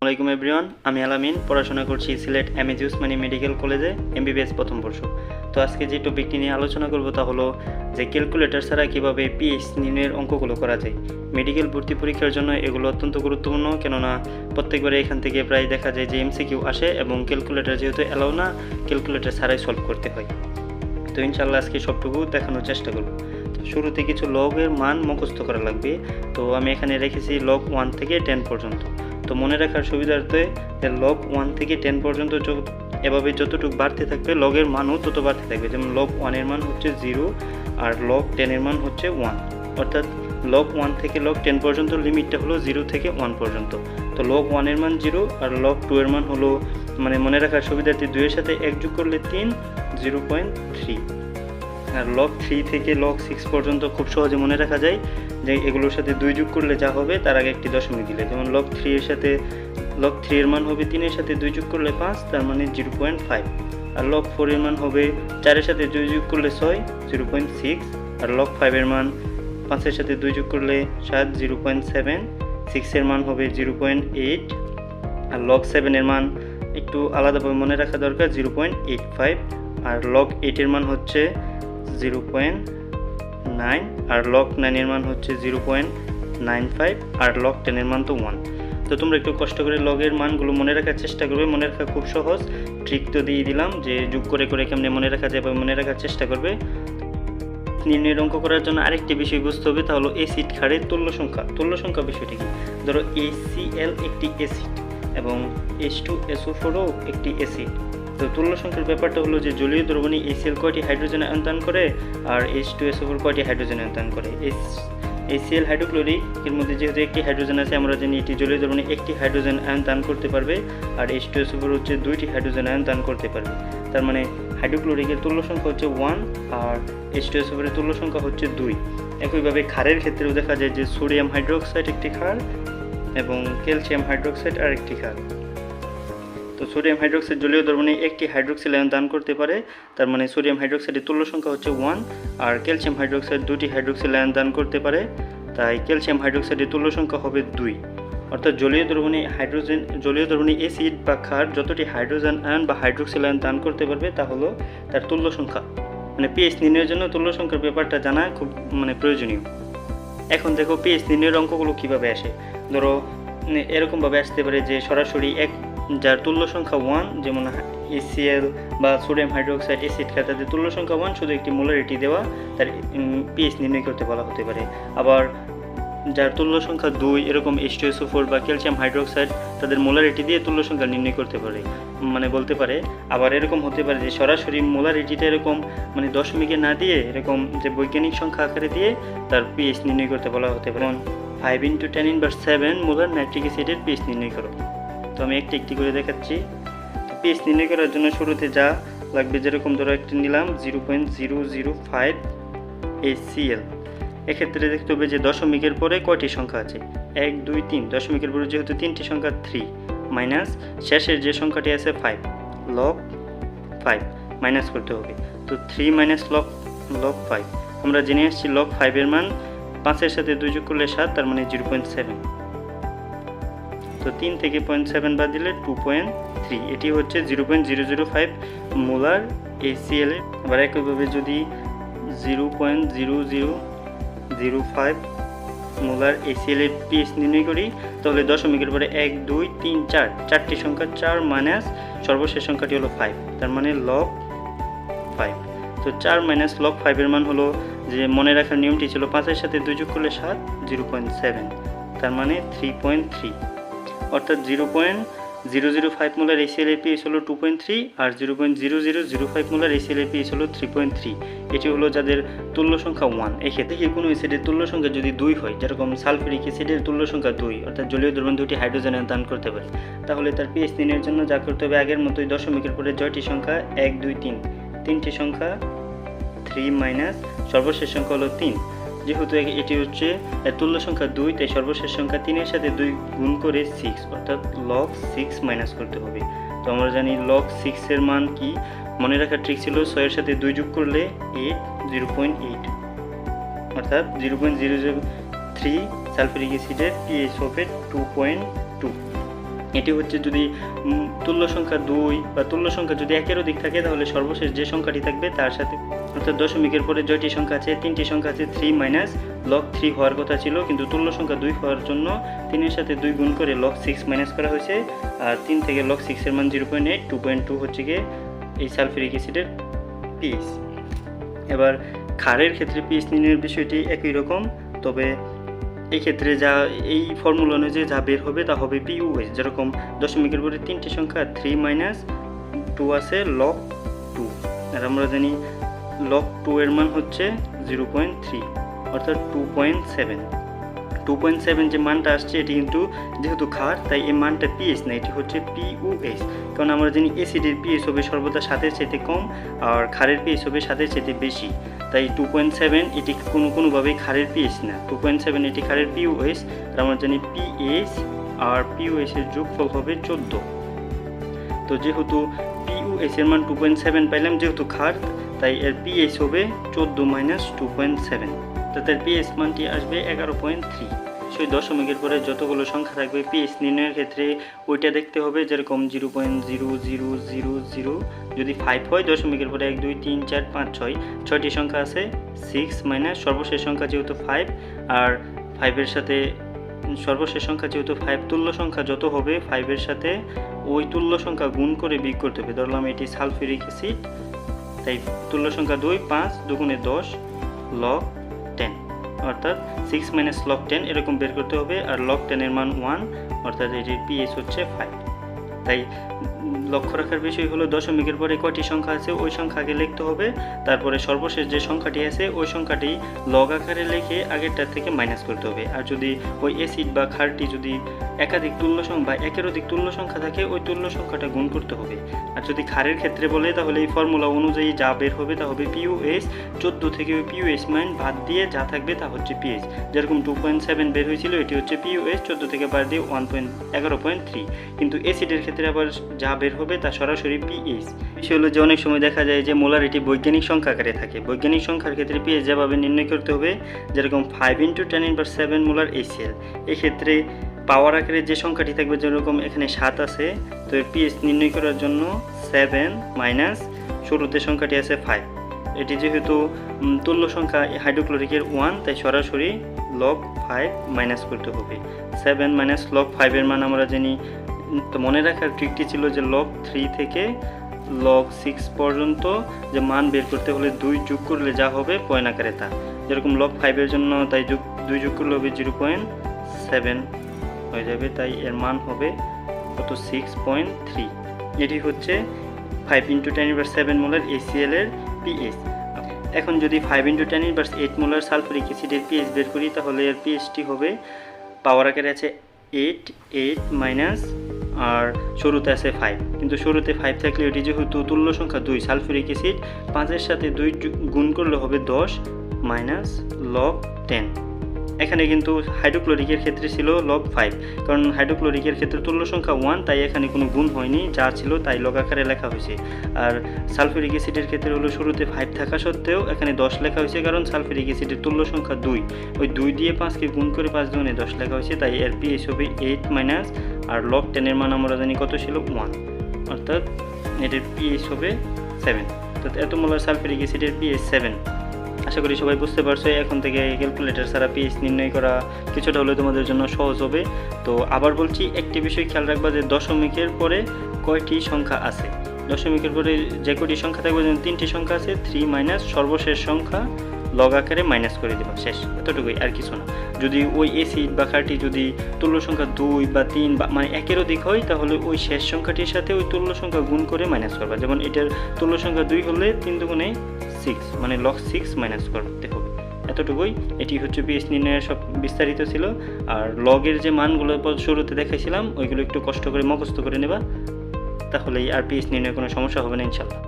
আসসালামু আলাইকুম এভরিওয়ান, আমি আলামিন পড়াশোনা করছি সিলেট এমএজি উসমানী মেডিকেল কলেজে এমবিবিএস প্রথম বর্ষ। তো আজকে যে টপিকটি নিয়ে আলোচনা করব তা হলো যে ক্যালকুলেটর ছাড়া কীভাবে পিএইচ নির্ণয়ের অঙ্কগুলো করা যায়। মেডিকেল ভর্তি পরীক্ষার জন্য এগুলো অত্যন্ত গুরুত্বপূর্ণ, কেননা প্রত্যেকবারে এখান থেকে প্রায় দেখা যায় যে এমসিকিউ আসে এবং ক্যালকুলেটর যেহেতু অ্যালাউ না, ক্যালকুলেটর ছাড়াই সলভ করতে হয়। তো ইনশাল্লাহ আজকে সবটুকু দেখানোর চেষ্টা করব। শুরুতে কিছু লগের মান মুখস্থ করা লাগবে। তো আমি এখানে রেখেছি লগ 1 থেকে 10 পর্যন্ত। তো মনে রাখার সুবিধার্থে লগ 1 থেকে 10 পর্যন্ত এভাবে যতটুকু বাড়তে থাকবে লগের মানও তত বাড়তে থাকবে। যেমন লগ 1 এর মান হচ্ছে 0 আর লগ 10 এর মান হচ্ছে 1, অর্থাৎ লগ 1 থেকে লগ 10 পর্যন্ত লিমিটটা হলো 0 থেকে 1 পর্যন্ত। তো লগ 1 এর মান 0 আর লগ 2 এর মান হলো, মানে মনে রাখার সুবিধার্থে 2 এর সাথে 1 যোগ করলে 3, 0.3। আর লগ 3 থেকে লগ 6 পর্যন্ত খুব সহজে মনে রাখা যায় যে এগুলোর সাথে 2 যোগ করলে যা হবে তার আগে একটি দশমিক দিলে। যেমন লগ 3 এর সাথে লগ 3 এর মান হবে 3 এর সাথে 2 যোগ করলে 5, তার মানে 0.5। আর লগ 4 এর মান হবে 4 এর সাথে 2 যোগ করলে 6, 0.6। আর লগ 5 এর মান 5 এর সাথে 2 যোগ করলে 7, 0.7। 6 এর মান হবে 0.8। আর লগ 7 এর মান একটু আলাদাভাবে মনে রাখা দরকার, 0.85। আর লগ 8 এর মান হচ্ছে 0.9। আর লগ 9 এর মান হচ্ছে 0.95। আর লগ 10 এর মান তো 1। তো তোমরা একটু কষ্ট করে লগের মানগুলো মনে রাখার চেষ্টা করবে। মনে রাখা খুব সহজ, ট্রিক তো দিয়ে দিলাম যে যোগ করে করে কেমনে মনে রাখা যায়, মনে রাখার চেষ্টা করবে। নির্ণয়ের অঙ্ক করার জন্য আরেকটি বিষয় বুঝতে হবে, তা হলো অ্যাসিড ক্ষারের তুল্য সংখ্যা। তুল্য সংখ্যা বিষয়টি কি? ধরো HCl একটি অ্যাসিড এবং H2SO4ও একটি অ্যাসিড। তো তুল্য সংখ্যার ব্যাপারটা হলো যে জলীয় দ্রবণী HCl কয়টি হাইড্রোজেন আয়ন দান করে আর H2SO4 কয়টি হাইড্রোজেন আয়ন দান করে। HCl হাইড্রোক্লোরিক এর মধ্যে যেহেতু একটি হাইড্রোজেন আছে, আমরা জানি এটি জলীয় দ্রবণে একটি হাইড্রোজেন আয়ন দান করতে পারবে, আর H2SO4 হচ্ছে 2টি হাইড্রোজেন আয়ন দান করতে পারবে। তার মানে হাইড্রোক্লোরিকের তুল্য সংখ্যা হচ্ছে 1 আর H2SO4 এর তুল্য সংখ্যা হচ্ছে 2। একইভাবে ক্ষারের ক্ষেত্রেও দেখা যায় যে সোডিয়াম হাইড্রোক্সাইড একটি ক্ষার এবং ক্যালসিয়াম হাইড্রোক্সাইড আরেকটি ক্ষার। তো সোডিয়াম হাইড্রোক্সাইড জলীয় দ্রবণে একটি হাইড্রোক্সিল আয়ন দান করতে পারে, তার মানে সোডিয়াম হাইড্রোক্সাইডের তুল্য সংখ্যা হচ্ছে 1। আর ক্যালসিয়াম হাইড্রোক্সাইড 2টি হাইড্রোক্সিল আয়ন দান করতে পারে, তাই ক্যালসিয়াম হাইড্রোক্সাইডের তুল্য সংখ্যা হবে 2। অর্থাৎ জলীয় দ্রবণে অ্যাসিড বা ক্ষার যতটি হাইড্রোজেন আয়ন বা হাইড্রোক্সিল আয়ন দান করতে পারবে তা হলো তার তুল্য সংখ্যা। মানে পিএইচ নির্ণয়ের জন্য তুল্য সংখ্যার ব্যাপারটা জানা খুব প্রয়োজনীয়। এখন দেখো পিএইচ নির্ণয়ের অঙ্কগুলো কীভাবে আসে। ধরো এরকমভাবে আসতে পারে যে সরাসরি যার তুল্য সংখ্যা 1, যেমন HCl বা সোডিয়াম হাইড্রোক্সাইড অ্যাসিড ক্ষার, তাদের তুল্য সংখ্যা 1, শুধু একটি মোলারিটি দেওয়া তার পিএইচ নির্ণয় করতে বলা হতে পারে। আবার যার তুল্য সংখ্যা 2, এরকম H2SO4 বা ক্যালসিয়াম হাইড্রোক্সাইড, তাদের মোলারিটি দিয়ে তুল্য সংখ্যা নির্ণয় করতে পারে, বলতে পারে। আবার এরকম হতে পারে যে সরাসরি মোলারিটিটা এরকম দশমিকে না দিয়ে এরকম যে বৈজ্ঞানিক সংখ্যা আকারে দিয়ে তার পিএইচ নির্ণয় করতে বলা হতে পারে। 5 × 10⁻7 মোলার নাইট্রিক অ্যাসিডের পিএইচ নির্ণয় করো। তো আমি একটি করে দেখাচ্ছি। তো পিএইচ নির্ণয় করার জন্য শুরুতে যা লাগবে, যেরকম ধরো একটি নিলাম 0.005 HCl। এক্ষেত্রে দেখতে হবে যে দশমিকের পরে কয়টি সংখ্যা আছে, 1, 2, 3। দশমিকের পরে যেহেতু 3টি সংখ্যা 3 মাইনাস শেষের যে সংখ্যাটি আছে 5, লগ 5 মাইনাস করতে হবে। তো 3 মাইনাস লগ 5, আমরা জেনে আসছি লগ 5 এর মান 5 এর সাথে 2 যোগ করলে 7, তার মানে 0.7। তো 3 থেকে 0.7 বাদ দিলে 2.3, এটি হচ্ছে 0.005 মোলার HCl এর। আবার একইভাবে যদি 0.0005 মোলার HCl এর পিএইচ নির্ণয় করি, তাহলে দশমিকের পরে 1, 2, 3, 4 চারটি সংখ্যা 4 মাইনাস সর্বশেষ সংখ্যাটি হলো 5, তার মানে লগ 5। তো 4 মাইনাস লগ 5 এর মান হলো, যে মনে রাখার নিয়মটি ছিল 5 এর সাথে 2 যোগ করলে 7, 0.7, তার মানে 3.3। অর্থাৎ 0.005 মোলার HCl এর পিএইচ হলো 2.3 আর 0.0005 মোলার HCl এর পিএইচ হলো 3.3। এটি হলো যাদের তুল্য সংখ্যা 1। এক্ষেত্রে কোনো অ্যাসিডের তুল্য সংখ্যা যদি 2 হয়, যেরকম সালফিউরিক অ্যাসিডের তুল্য সংখ্যা 2, অর্থাৎ জলীয় দ্রবণ 2টি হাইড্রোজেন আয়ন দান করতে পারে, তাহলে তার পিএইচ নির্ণয়ের জন্য যা করতে হবে আগের মতোই দশমিকের পরে জয়টি সংখ্যা 1, 2, 3, 3টি সংখ্যা 3 মাইনাস সর্বশেষ সংখ্যা হলো 3। যেহেতু এটি হচ্ছে তুল্য সংখ্যা 2, তাই সর্বশেষ সংখ্যা 3 এর সাথে 2 গুণ করে 6, অর্থাৎ লগ 6 মাইনাস করতে হবে। তো আমরা জানি লগ 6 এর মান কি, মনে রাখার ট্রিক ছিল 6 এর সাথে 2 যোগ করলে 8, 0.8, অর্থাৎ 0.003 সালফিউরিক অ্যাসিডের পিএইচ হবে 2.2। এটি হচ্ছে যদি তুল্য সংখ্যা 2 বা তুল্য সংখ্যা যদি একের অধিক থাকে তাহলে সর্বশেষ যে সংখ্যাটি থাকবে তার সাথে, অর্থাৎ দশমিকের পরে জয়টি সংখ্যা আছে, 3টি সংখ্যা আছে 3 মাইনাস লগ 3 হওয়ার কথা ছিল, কিন্তু তুল্য সংখ্যা 2 হওয়ার জন্য 3-এর সাথে 2 গুণ করে লগ 6 মাইনাস করা হয়েছে। আর 3 থেকে লগ 6 এর মান 0.8, 2.2 হচ্ছে গিয়ে এই সালফিউরিক অ্যাসিডের পিএইচ। এবার ক্ষারের ক্ষেত্রে পিএইচ নির্ণয়ের বিষয়টি একই রকম, তবে এই ক্ষেত্রে যা এই ফর্মুলা অনুযায়ী যা বের হবে তা হবে পিইউএস। যেরকম দশমিকের পরে 3টি সংখ্যা 3 মাইনাস 2 আছে লগ 2, আর আমরা জানি লগ 2 এর মান হচ্ছে 0.3 অর্থাৎ 2.7 যে মানটা আসছে এটি কিন্তু যেহেতু ক্ষার তাই এই মানটা পিএইচ না, এটি হচ্ছে পিইউএস। কারণ আমরা জানি অ্যাসিডের পিএইচ হবে সর্বদা 7-এর চাইতে কম আর ক্ষারের পিএইচ হবে 7-এর চাইতে বেশি, তাই 2.7 এটি কোনোভাবেই ক্ষারের পিএইচ না, 2.7 এটি ক্ষারের পিইউএস। আর আমরা জানি পিএইচ আর পিইউএস এর যোগফল হবে 14। তো যেহেতু পিইউএস এর মান 2.7 পাইলাম, যেহেতু ক্ষার তাই এর পিএইচ হবে 14 মাইনাস 2.7, তাতে পিএইচ মানটি আসবে 11.3। সেই দশমিকের পরে যতগুলো সংখ্যা থাকবে পিএইচ নির্ণয়ের ক্ষেত্রে ওইটা দেখতে হবে। যেরকম 0.0000 যদি 5 হয়, দশমিকের পরে 1 2 3 4 5 6 6টি সংখ্যা আছে, 6 মাইনাস সর্বশেষ সংখ্যা যেহেতু 5 আর 5-এর সাথে সর্বশেষ সংখ্যা যেহেতু 5, তুল্য সংখ্যা যত হবে 5-এর সাথে ওই তুল্য সংখ্যা গুণ করে বিয়োগ করতে হবে। ধরলাম এটি সালফিউরিক অ্যাসিড, তাই তুল্য সংখ্যা 2, 5 দুগুণে 10 লগ 10, অর্থাৎ 6 মাইনাস লগ 10 এরকম বের করতে হবে। আর লগ 10 এর মান 1, অর্থাৎ এটির পিএইচ হচ্ছে 5। তাই লক্ষ্য রাখার বিষয় হলো দশমিকের পরে কয়টি সংখ্যা আছে ওই সংখ্যা আগে লিখতে হবে, তারপরে সর্বশেষ যে সংখ্যাটি আছে ওই সংখ্যাটি লগ আকারে লিখে আগেরটার থেকে মাইনাস করতে হবে। আর যদি ওই অ্যাসিড বা ক্ষারটি যদি একাধিক তুল্য সংখ্যা বা একের অধিক তুল্য সংখ্যা থাকে ওই তুল্য সংখ্যাটা গুণ করতে হবে। আর যদি ক্ষারের ক্ষেত্রে বলে তাহলে এই ফর্মুলা অনুযায়ী যা বের হবে তা হবে পিইউএস, 14 থেকে ওই পিইউএস মান বাদ দিয়ে যা থাকবে তা হচ্ছে পিএইচ। যেরকম 2.7 বের হয়েছিল এটি হচ্ছে পিইউএস, 14 থেকে বাদ দিয়ে 11.3, কিন্তু অ্যাসিডের ক্ষেত্রে আবার যা বের হবে তা সরাসরি পিএইচ। বিষয় হলো যে অনেক সময় দেখা যায় যে মোলারিটি বৈজ্ঞানিক সংখ্যা আকারে থাকে, বৈজ্ঞানিক সংখ্যার ক্ষেত্রে পিএইচ যেভাবে নির্ণয় করতে হবে, যেরকম 5 × 10⁻7 মোলার HCl, এক্ষেত্রে পাওয়ার আকারে যে সংখ্যাটি থাকবে, যেরকম এখানে 7 আছে, তো এর পিএইচ নির্ণয় করার জন্য 7 মাইনাস শুরুতে সংখ্যাটি আছে 5, এটি যেহেতু তুল্য সংখ্যা হাইড্রোক্লোরিকের 1 তাই সরাসরি লগ 5 মাইনাস করতে হবে। 7 মাইনাস লগ 5 এর মান আমরা জানি, তো মনে রাখার ট্রিকটি ছিল যে লগ 3 থেকে লগ 6 পর্যন্ত যে মান বের করতে হলে 2 যোগ করলে যা হবে পয়েন্ট আকারে তা, যেরকম লগ 5 এর জন্য তাই 2 যোগ করলে হবে 0.7 হয়ে যাবে, তাই এর মান হবে কত 6.3। এটি হচ্ছে 5 × 10⁻7 মোলার HCl এর পিএইচ। এখন যদি 5 × 10⁸ মোলার সালফিউরিক অ্যাসিডের পিএইচ বের করি তাহলে এর পিএইচটি হবে পাওয়ার আকারে আছে 8 মাইনাস আর শুরুতে আছে 5, কিন্তু শুরুতে 5 থাকলে এটি যেহেতু তুল্য সংখ্যা 2 সালফিউরিক অ্যাসিড 5-এর সাথে 2 গুণ করলে হবে 10 মাইনাস লগ 10। এখানে কিন্তু হাইড্রোক্লোরিকের ক্ষেত্রে ছিল লগ 5, কারণ হাইড্রোক্লোরিকের ক্ষেত্রে তুল্য সংখ্যা 1 তাই এখানে কোনো গুণ হয়নি, যা ছিল তাই লগ আকারে লেখা হয়েছে। আর সালফিউরিক অ্যাসিডের ক্ষেত্রে হলো শুরুতে 5 থাকা সত্ত্বেও এখানে 10 লেখা হয়েছে, কারণ সালফিউরিক অ্যাসিডের তুল্য সংখ্যা 2, ওই 2 দিয়ে 5কে গুণ করে 5 দুগুণে 10 লেখা হয়েছে, তাই এর পিএইচ হবে 8 মাইনাস আর লগ 10 এর মান আমরা জানি কত ছিল 1, অর্থাৎ এটির পিএইচ হবে 7। তো এত মোলার সালফিউরিক অ্যাসিডের পিএইচ 7। আশা করি সবাই বুঝতে পারছো। এখন থেকে ক্যালকুলেটর ছাড়া পিএইচ নির্ণয় করা কিছুটা হলেও তোমাদের জন্য সহজ হবে। তো আবার বলছি, একটি বিষয় খেয়াল রাখবা যে দশমিকের পরে কয়টি সংখ্যা আছে। দশমিকের পরে যে কয়টি সংখ্যা থাকবে, যেমন 3টি সংখ্যা আছে, 3 মাইনাস সর্বশেষ সংখ্যা লগ আকারে মাইনাস করে দেবা, শেষ, এতটুকুই, আর কিছু না। যদি ওই অ্যাসিড বা ক্ষারটি যদি তুল্য সংখ্যা 2 বা 3 বা মানে একের অধিক হয় তাহলে ওই শেষ সংখ্যাটির সাথে ওই তুল্য সংখ্যা গুণ করে মাইনাস করবা। যেমন এটার তুল্য সংখ্যা 2 হলে 3 দুগুণে 6 মানে লগ 6 মাইনাস করতে হবে, এতটুকুই। এটি হচ্ছে পিএইচ নির্ণয়ের সব বিস্তারিত ছিল। আর লগের যে মানগুলো শুরুতে দেখাইছিলাম ওইগুলো একটু কষ্ট করে মুখস্থ করে নেবা, তাহলেই আর পিএইচ নির্ণয়ের কোনো সমস্যা হবে না ইনশাল্লাহ।